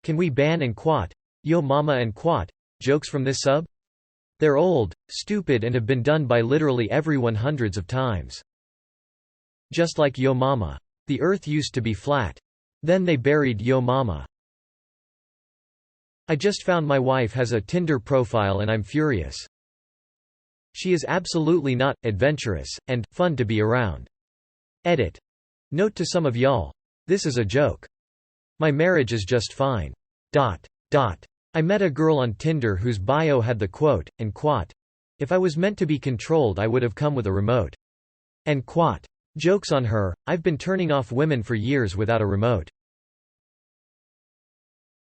Can we ban and quat, yo mama and quat, jokes from this sub? They're old, stupid and have been done by literally everyone hundreds of times. Just like yo mama. The earth used to be flat. Then they buried yo mama. I just found my wife has a Tinder profile and I'm furious. She is absolutely not adventurous and fun to be around. Edit. Note to some of y'all. This is a joke. My marriage is just fine. ... I met a girl on Tinder whose bio had the quote, and quat. If I was meant to be controlled I would have come with a remote. And quat. Jokes on her, I've been turning off women for years without a remote.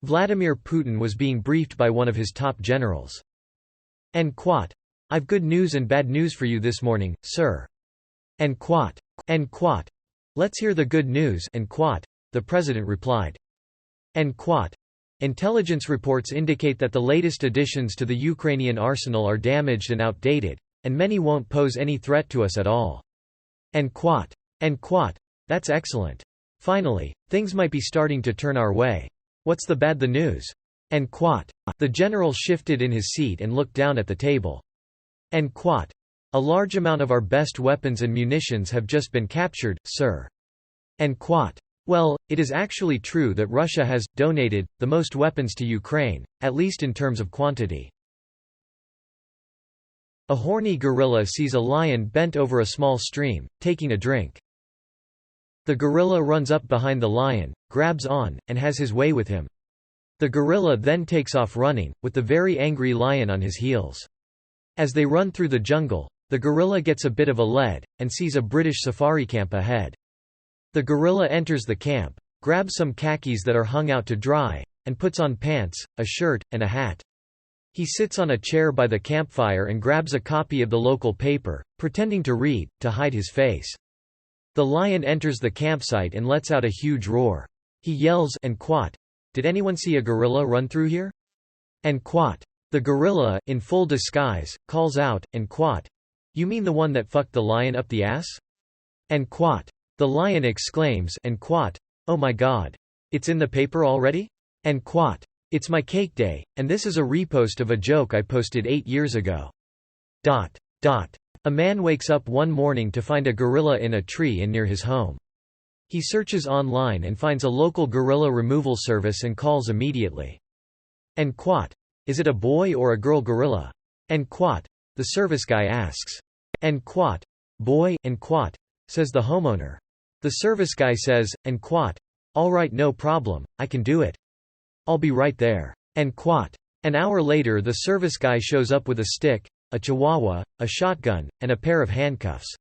Vladimir Putin was being briefed by one of his top generals. And quat. I've good news and bad news for you this morning, sir. And quat. And quat. Let's hear the good news and quat, the president replied. And quat. Intelligence reports indicate that the latest additions to the Ukrainian arsenal are damaged and outdated, and many won't pose any threat to us at all. And quat. And quat. That's excellent. Finally, things might be starting to turn our way. What's the news? And quat. The general shifted in his seat and looked down at the table. And quat. A large amount of our best weapons and munitions have just been captured, sir. And quat. Well, it is actually true that Russia has donated the most weapons to Ukraine, at least in terms of quantity. A horny gorilla sees a lion bent over a small stream, taking a drink. The gorilla runs up behind the lion, grabs on, and has his way with him. The gorilla then takes off running, with the very angry lion on his heels. As they run through the jungle, the gorilla gets a bit of a lead, and sees a British safari camp ahead. The gorilla enters the camp, grabs some khakis that are hung out to dry, and puts on pants, a shirt, and a hat. He sits on a chair by the campfire and grabs a copy of the local paper, pretending to read, to hide his face. The lion enters the campsite and lets out a huge roar. He yells and quat. Did anyone see a gorilla run through here? And quat. The gorilla, in full disguise, calls out, and quat. You mean the one that fucked the lion up the ass? And quat. The lion exclaims, and quat. Oh my god. It's in the paper already? And quat. It's my cake day, and this is a repost of a joke I posted 8 years ago. ... A man wakes up one morning to find a gorilla in a tree and near his home. He searches online and finds a local gorilla removal service and calls immediately. And quat. Is it a boy or a girl gorilla? And quat. The service guy asks. And quat. Boy, and quat, says the homeowner. The service guy says, and quat. Alright, no problem, I can do it. I'll be right there. And quat. An hour later the service guy shows up with a stick, a chihuahua, a shotgun, and a pair of handcuffs.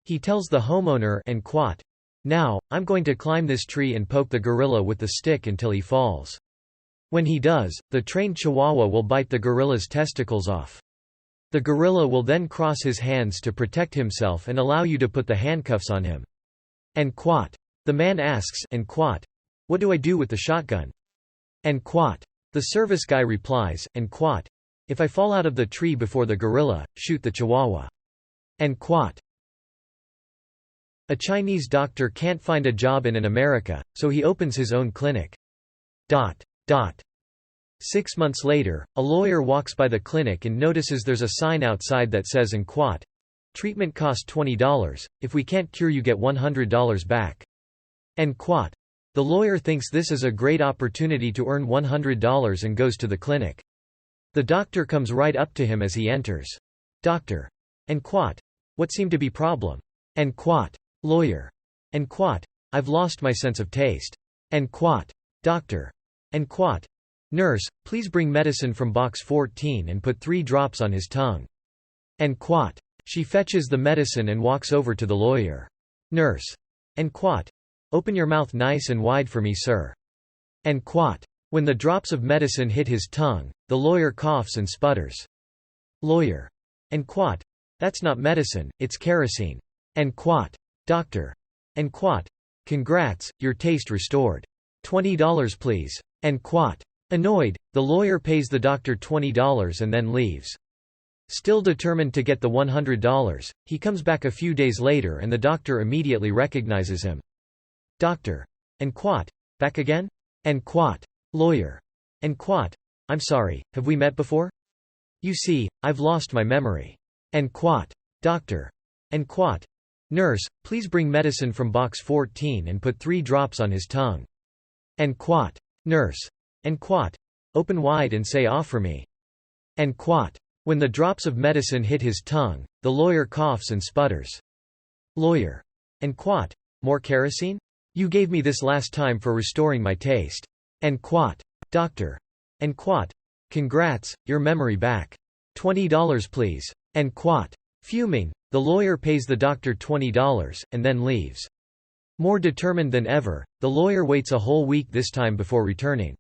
He tells the homeowner, and quat. Now, I'm going to climb this tree and poke the gorilla with the stick until he falls. When he does, the trained chihuahua will bite the gorilla's testicles off. The gorilla will then cross his hands to protect himself and allow you to put the handcuffs on him. And quat. The man asks, and quat. What do I do with the shotgun? And quat. The service guy replies, and quat. If I fall out of the tree before the gorilla, shoot the chihuahua. And quat. A Chinese doctor can't find a job in America, so he opens his own clinic. 6 months later, a lawyer walks by the clinic and notices there's a sign outside that says, and quat. Treatment costs $20, if we can't cure you get $100 back. And quat. The lawyer thinks this is a great opportunity to earn $100 and goes to the clinic. The doctor comes right up to him as he enters. Doctor. And quat. What seemed to be problem? And quat. Lawyer. And quat. I've lost my sense of taste. And quat. Doctor. And quat. Nurse, please bring medicine from box 14 and put 3 drops on his tongue. And quat. She fetches the medicine and walks over to the lawyer. Nurse. And quat. Open your mouth nice and wide for me, sir. And quat. When the drops of medicine hit his tongue, the lawyer coughs and sputters. Lawyer. And quat. That's not medicine, it's kerosene. And quat. Doctor. And quat. Congrats, your taste restored. $20 please. And quat. Annoyed, the lawyer pays the doctor $20 and then leaves. Still determined to get the $100, he comes back a few days later and the doctor immediately recognizes him. Doctor. And quat. Back again? And quat. Lawyer. And quat. I'm sorry, have we met before? You see, I've lost my memory. And quat. Doctor. And quat. Nurse, please bring medicine from box 14 and put 3 drops on his tongue. And quat. Nurse. And quat. Open wide and say ah for me. And quat. When the drops of medicine hit his tongue, the lawyer coughs and sputters. Lawyer. And quat. More kerosene? You gave me this last time for restoring my taste. And quat. Doctor. And quat. Congrats, your memory back. $20 please. And quat. Fuming, the lawyer pays the doctor $20, and then leaves. More determined than ever, the lawyer waits a whole week this time before returning.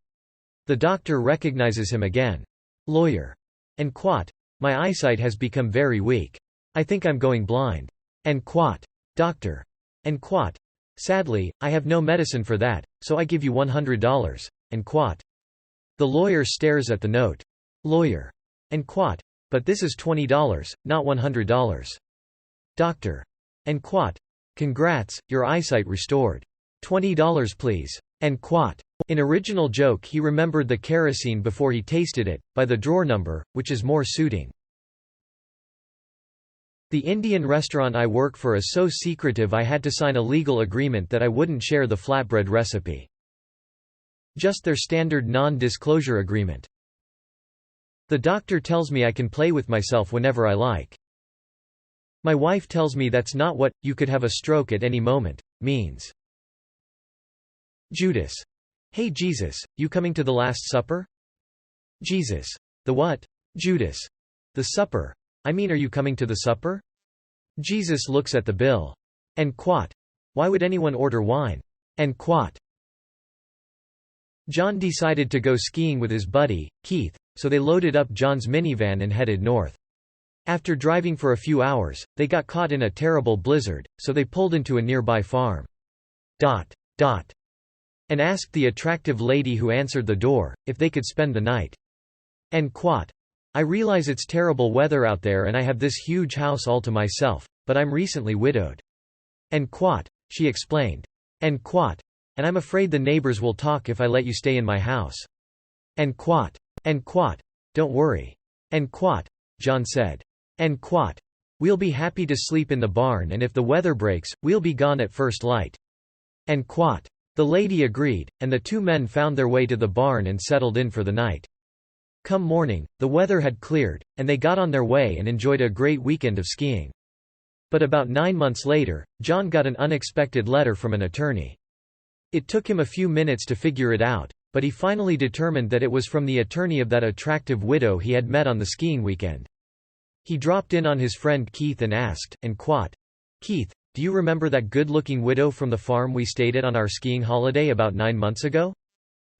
The doctor recognizes him again. Lawyer. And quat. My eyesight has become very weak. I think I'm going blind. And quat. Doctor. And quat. Sadly, I have no medicine for that, so I give you $100. And quat. The lawyer stares at the note. Lawyer. And quat. But this is $20, not $100. Doctor. And quat. Congrats, your eyesight restored. $20 please. And quat. In original joke he remembered the kerosene before he tasted it, by the drawer number, which is more suiting. The Indian restaurant I work for is so secretive I had to sign a legal agreement that I wouldn't share the flatbread recipe. Just their standard non-disclosure agreement. The doctor tells me I can play with myself whenever I like. My wife tells me that's not what "you could have a stroke at any moment" means. Judas. Hey Jesus, you coming to the Last Supper? Jesus. The what? Judas. The supper. I mean, are you coming to the supper? Jesus looks at the bill. And quat. Why would anyone order wine? And quat. John decided to go skiing with his buddy, Keith, so they loaded up John's minivan and headed north. After driving for a few hours, they got caught in a terrible blizzard, so they pulled into a nearby farm. And asked the attractive lady who answered the door, if they could spend the night. And quat. I realize it's terrible weather out there and I have this huge house all to myself, but I'm recently widowed. And quat. She explained. And quat. And I'm afraid the neighbors will talk if I let you stay in my house. And quat. And quat. Don't worry. And quat. John said. And quat. We'll be happy to sleep in the barn, and if the weather breaks, we'll be gone at first light. And quat. The lady agreed, and the 2 men found their way to the barn and settled in for the night. Come morning, the weather had cleared, and they got on their way and enjoyed a great weekend of skiing. But about 9 months later, John got an unexpected letter from an attorney. It took him a few minutes to figure it out, but he finally determined that it was from the attorney of that attractive widow he had met on the skiing weekend. He dropped in on his friend Keith and asked, and quat. Keith, do you remember that good-looking widow from the farm we stayed at on our skiing holiday about 9 months ago?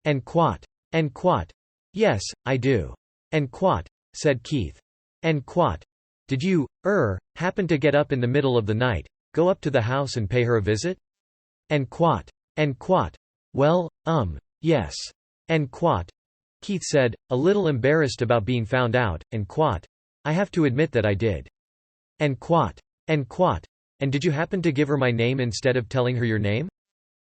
And quat. And quat. Yes, I do. And quat, said Keith. And quat. Did you, happen to get up in the middle of the night, go up to the house and pay her a visit? And quat. And quat. Well, yes. And quat. Keith said, a little embarrassed about being found out, and quat. I have to admit that I did. And quat. And quat. And did you happen to give her my name instead of telling her your name?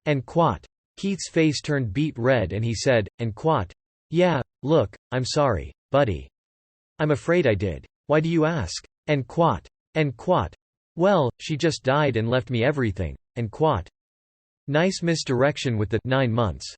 And quat. Keith's face turned beet red and he said, and quat. Yeah, look, I'm sorry, buddy. I'm afraid I did. Why do you ask? And quat. And quat. Well, she just died and left me everything. And quat. Nice misdirection with the 9 months.